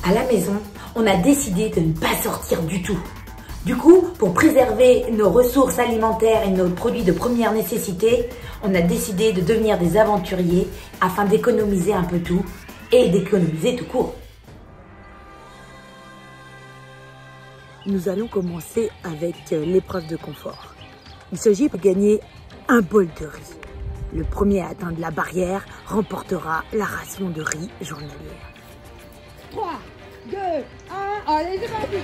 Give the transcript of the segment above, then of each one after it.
À la maison, on a décidé de ne pas sortir du tout. Du coup, pour préserver nos ressources alimentaires et nos produits de première nécessité, on a décidé de devenir des aventuriers afin d'économiser un peu tout et d'économiser tout court. Nous allons commencer avec l'épreuve de confort. Il s'agit de gagner un bol de riz. Le premier à atteindre la barrière remportera la ration de riz journalière. 3, 2, 1, allez, c'est parti!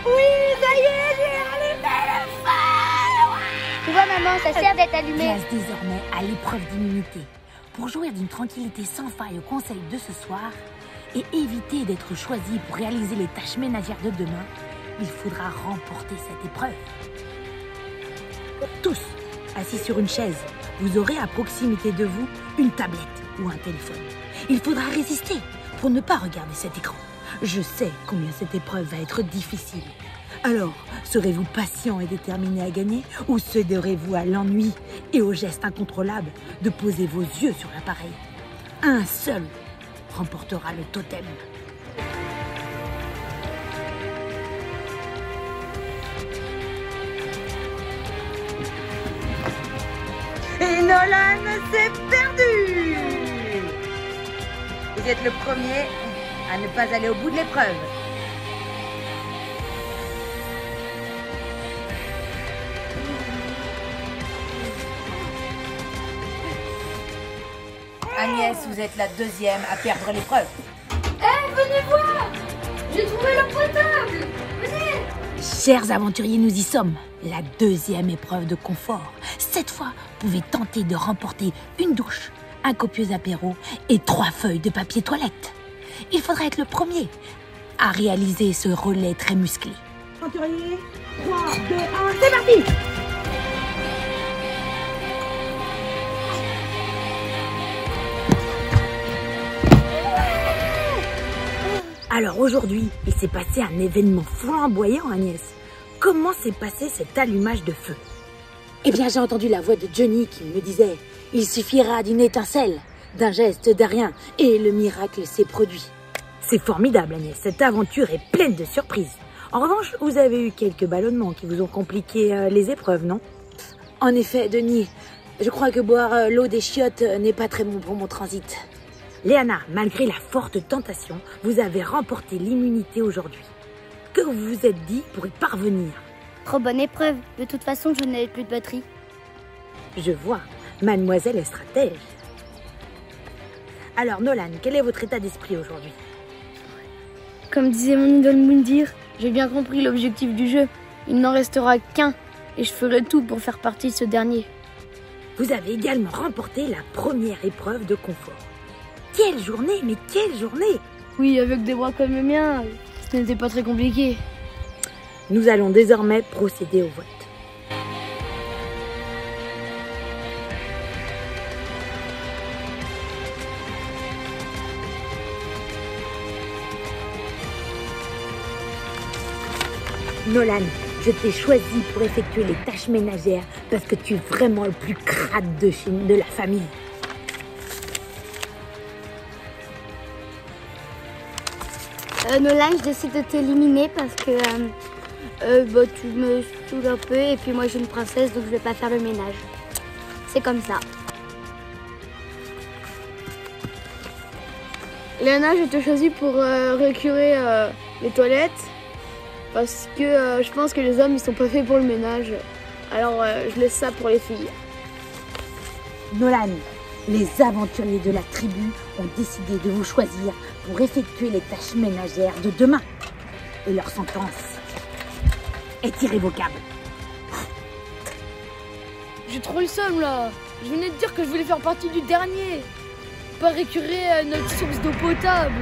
Oui, ça y est, j'ai allumé le feu. Tu vois maman, ça sert d'être allumé. Place désormais à l'épreuve d'immunité. Pour jouir d'une tranquillité sans faille au conseil de ce soir et éviter d'être choisi pour réaliser les tâches ménagères de demain, il faudra remporter cette épreuve. Tous assis sur une chaise, vous aurez à proximité de vous une tablette ou un téléphone. Il faudra résister pour ne pas regarder cet écran. Je sais combien cette épreuve va être difficile. Alors, serez-vous patient et déterminé à gagner ou céderez-vous à l'ennui et au geste incontrôlable de poser vos yeux sur l'appareil? Un seul remportera le totem. Et Nolan s'est perdu! Vous êtes le premier à ne pas aller au bout de l'épreuve. Agnès, vous êtes la deuxième à perdre l'épreuve. Venez voir. J'ai trouvé l'eau potable. Venez. Chers aventuriers, nous y sommes. La deuxième épreuve de confort. Cette fois, vous pouvez tenter de remporter une douche, un copieux apéro et 3 feuilles de papier toilette. Il faudra être le premier à réaliser ce relais très musclé. Aventurier, 3, 2, 1, c'est parti! Alors aujourd'hui, il s'est passé un événement flamboyant, Agnès. Comment s'est passé cet allumage de feu? Eh bien, j'ai entendu la voix de Johnny qui me disait « Il suffira d'une étincelle, d'un geste, de rien, et le miracle s'est produit. » C'est formidable, Agnès. Cette aventure est pleine de surprises. En revanche, vous avez eu quelques ballonnements qui vous ont compliqué les épreuves, non? En effet, Denis, je crois que boire l'eau des chiottes n'est pas très bon pour mon transit. Léana, malgré la forte tentation, vous avez remporté l'immunité aujourd'hui. Que vous vous êtes dit pour y parvenir? Trop bonne épreuve. De toute façon, je n'avais plus de batterie. Je vois, mademoiselle est stratège. Alors Nolan, quel est votre état d'esprit aujourd'hui? Comme disait mon idole Moundir, j'ai bien compris l'objectif du jeu. Il n'en restera qu'un et je ferai tout pour faire partie de ce dernier. Vous avez également remporté la première épreuve de confort. Quelle journée, mais quelle journée! Oui, avec des bras comme le mien, ce n'était pas très compliqué. Nous allons désormais procéder au vote. Nolan, je t'ai choisi pour effectuer les tâches ménagères parce que tu es vraiment le plus crade de la famille. Nolan, je décide de t'éliminer parce que tu me saoules un peu et puis moi j'ai une princesse donc je vais pas faire le ménage. C'est comme ça. Léana, je te choisis pour récurer les toilettes parce que je pense que les hommes ils sont pas faits pour le ménage. Alors je laisse ça pour les filles. Nolan, les aventuriers de la tribu ont décidé de vous choisir pour effectuer les tâches ménagères de demain. Et leur sentence est irrévocable. J'ai trop le seum là. Je venais de dire que je voulais faire partie du dernier. Pas récurer notre source d'eau potable.